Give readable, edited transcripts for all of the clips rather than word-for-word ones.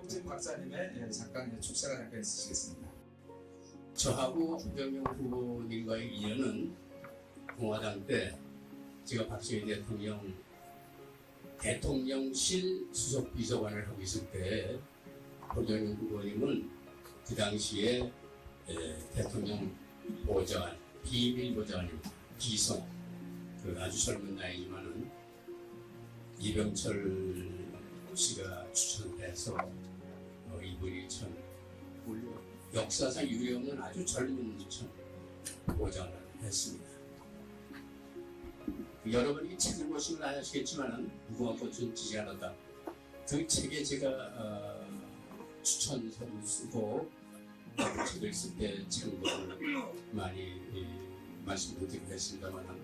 김복진 박사님의 잠깐 축사가 잠깐 있으시겠습니다. 저하고 허경영 후보님과의 인연은 공화당 때 제가 박정희 대통령실 수석 비서관을 하고 있을 때 허경영 후보님은 그 당시에 대통령 보좌관, 비밀 보좌관입니다. 비서, 그 아주 젊은 나이지만은 이병철 씨가 추천돼서 이분이 참 역사상 유례없는 아주 젊은 보좌관을 했습니다. 여러분이 책을 보시면 아시겠지만은 무궁화 꽃은 지지 않았다. 그 책에 제가 추천서를 쓰고 책을 쓸 때 참고를 많이 말씀을 드리고 했습니다만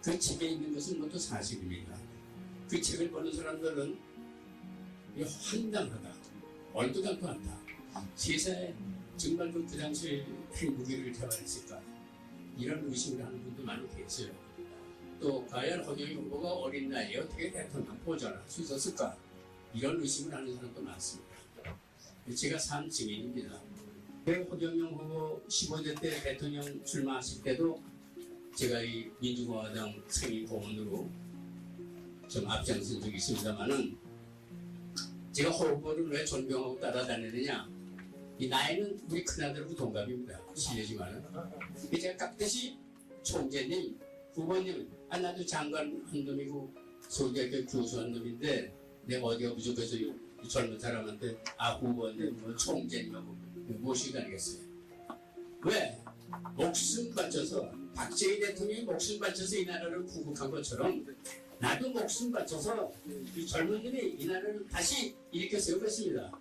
그 책에 있는 것은 모두 사실입니다. 그 책을 보는 사람들은 황당하다, 얼토당토 않다. 세상에 정말 그 당시에 핵무기를 개발했을까? 이런 의심을 하는 분도 많이 계세요. 또 과연 허경영 후보가 어린 나이에 어떻게 대통령 보좌를 할 수 있었을까? 이런 의심을 하는 사람도 많습니다. 제가 산 증인입니다. 허경영 후보 15대 때 대통령 출마하실 때도 제가 이 민주공화당 상임고문으로 좀 앞장선 적이 있습니다만은 제가 후보를 왜 존경하고 따라다니느냐? 이 나이는 우리 큰아들하고 동갑입니다. 실례지만은. 제가 깍듯이 총재님, 후보님, 나도 장관 한 놈이고 서울대학교 교수 한 놈인데 내가 어디가 부족해서 젊은 사람한테 후보님, 총재님하고 모시고 다니겠어요. 왜? 목숨 바쳐서 박정희 대통령이 목숨 바쳐서 이 나라를 구국한 것처럼 나도 목숨 바쳐서 이 젊은 놈이 이 나라를 다시 일으켜 세우겠습니다.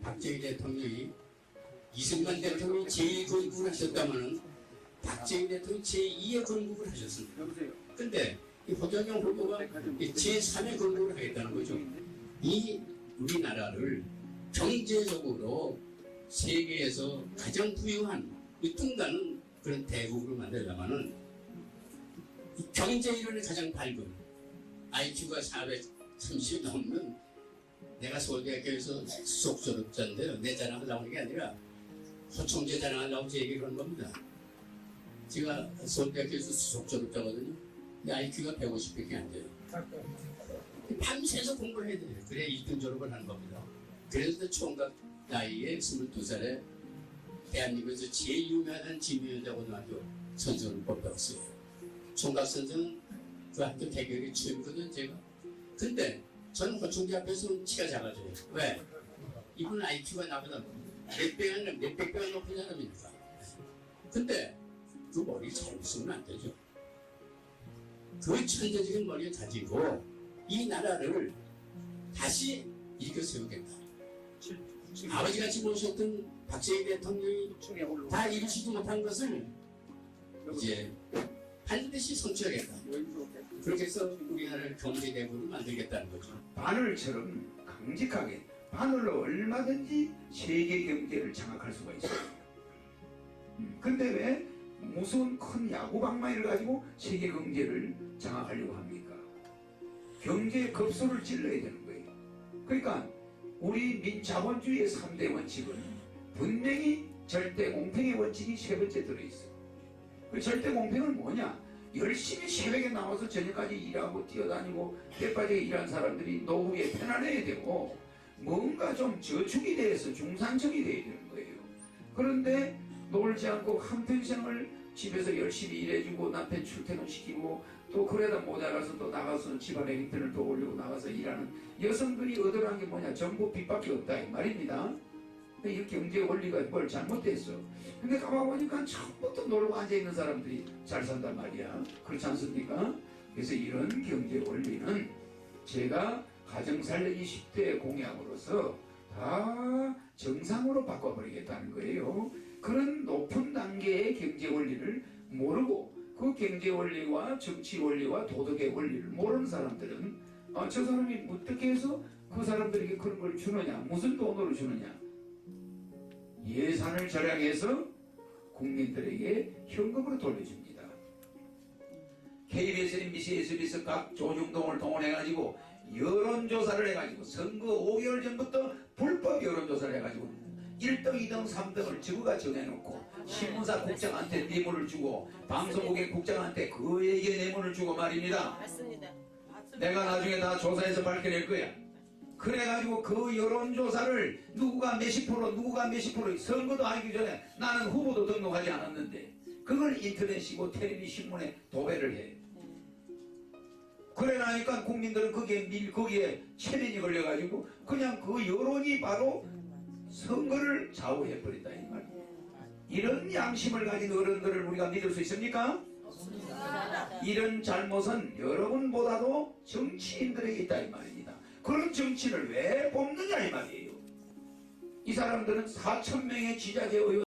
박정희 대통령이 이승만 대통령이 제1건국을 하셨다면 박정희 대통령이 제2의 건국을 하셨습니다. 근데 이 허경영 후보가 제3의 건국을 하겠다는 거죠. 이 우리나라를 경제적으로 세계에서 가장 부유한 이 뚱가는 그런 대국으로 만들려면은 경제 이론이 가장 밝은 IQ가 430 넘는 내가 서울대학교에서 수석 졸업자인데요. 내 자랑하려고 하는 게 아니라 허총재 자랑하려고 제 얘기를 하는 겁니다. 제가 서울대학교에서 수석 졸업자거든요. 근데 IQ가 150밖에 안 돼요. 밤새서 공부를 해야 돼요. 그래야 1등 졸업을 하는 겁니다. 그래서 총각 나이에 22살에 대한민국에서 제일 유명한 진미현대고등학교 선생을 뽑혔어요. 총각 선생은 그 학교 대결에 취임거든요, 제가. 근데 저는 허총재 앞에서는 키가 작아져요. 왜? 이분 IQ가 나보다 몇백 배가 높은 사람이니까. 근데 그 머리 잘 쓰면 안 되죠. 그 천재적인 머리를 가지고 이 나라를 다시 일으켜 세우겠다. 아버지같이 모셨던 박정희 대통령이 다 이루지도 못한 것을 이제 반드시 성취하겠다. 그렇게 해서 우리나라를 경제대국으로 만들겠다는 거죠. 바늘처럼 강직하게 바늘로 얼마든지 세계 경제를 장악할 수가 있어요. 근데 왜 무슨 큰 야구방망이를 가지고 세계 경제를 장악하려고 합니까? 경제의 급소를 찔러야 되는 거예요. 그러니까 우리 민자본주의의 3대 원칙은 분명히 절대 공평의 원칙이 세 번째 들어있어요. 그 절대 공평은 뭐냐? 열심히 새벽에 나와서 저녁까지 일하고 뛰어다니고 때빠지게 일한 사람들이 노후에 편안해야 되고 뭔가 좀 저축이 돼서 중산층이 돼야 되는 거예요. 그런데 놀지 않고 한평생을 집에서 열심히 일해주고 남편 출퇴근시키고 또 그러다 모자라서 또 나가서 집안의 형편을 또 올리고 나가서 일하는 여성들이 얻어간 게 뭐냐? 전부 빚밖에 없다 이 말입니다. 이 경제 원리가 뭘 잘못됐어. 근데 가만보니까 처음부터 놀고 앉아있는 사람들이 잘 산단 말이야. 그렇지 않습니까? 그래서 이런 경제 원리는 제가 가정살리기 10대 공약으로서 다 정상으로 바꿔버리겠다는 거예요. 그런 높은 단계의 경제 원리를 모르고 그 경제 원리와 정치 원리와 도덕의 원리를 모르는 사람들은 저 사람이 어떻게 해서 그 사람들에게 그런 걸 주느냐, 무슨 돈으로 주느냐, 예산을 절약해서 국민들에게 현금으로 돌려줍니다. KBS, MBC, SBS 각 조중동을 동원해가지고 여론조사를 해가지고 선거 5개월 전부터 불법 여론조사를 해가지고 1등, 2등, 3등을 저가 정해놓고 신문사 국장한테 뇌물을 주고 방송국의 국장한테 그에게 뇌물을 주고 말입니다. 맞습니다. 내가 나중에 다 조사해서 밝혀낼 거야. 그래가지고 그 여론조사를 누구가 몇십 프로 누구가 몇십 프로 선거도 하기 전에 나는 후보도 등록하지 않았는데 그걸 인터넷이고 텔레비 신문에 도배를 해. 그래 나니까 국민들은 거기에 체면이 걸려가지고 그냥 그 여론이 바로 선거를 좌우해버린다 이 말이에요. 이런 양심을 가진 어른들을 우리가 믿을 수 있습니까? 이런 잘못은 여러분보다도 정치인들에게 있다 이 말입니다. 그런 정치인을 왜 뽑느냐 이 말이에요. 이 사람들은 4,000명의 지자체 의원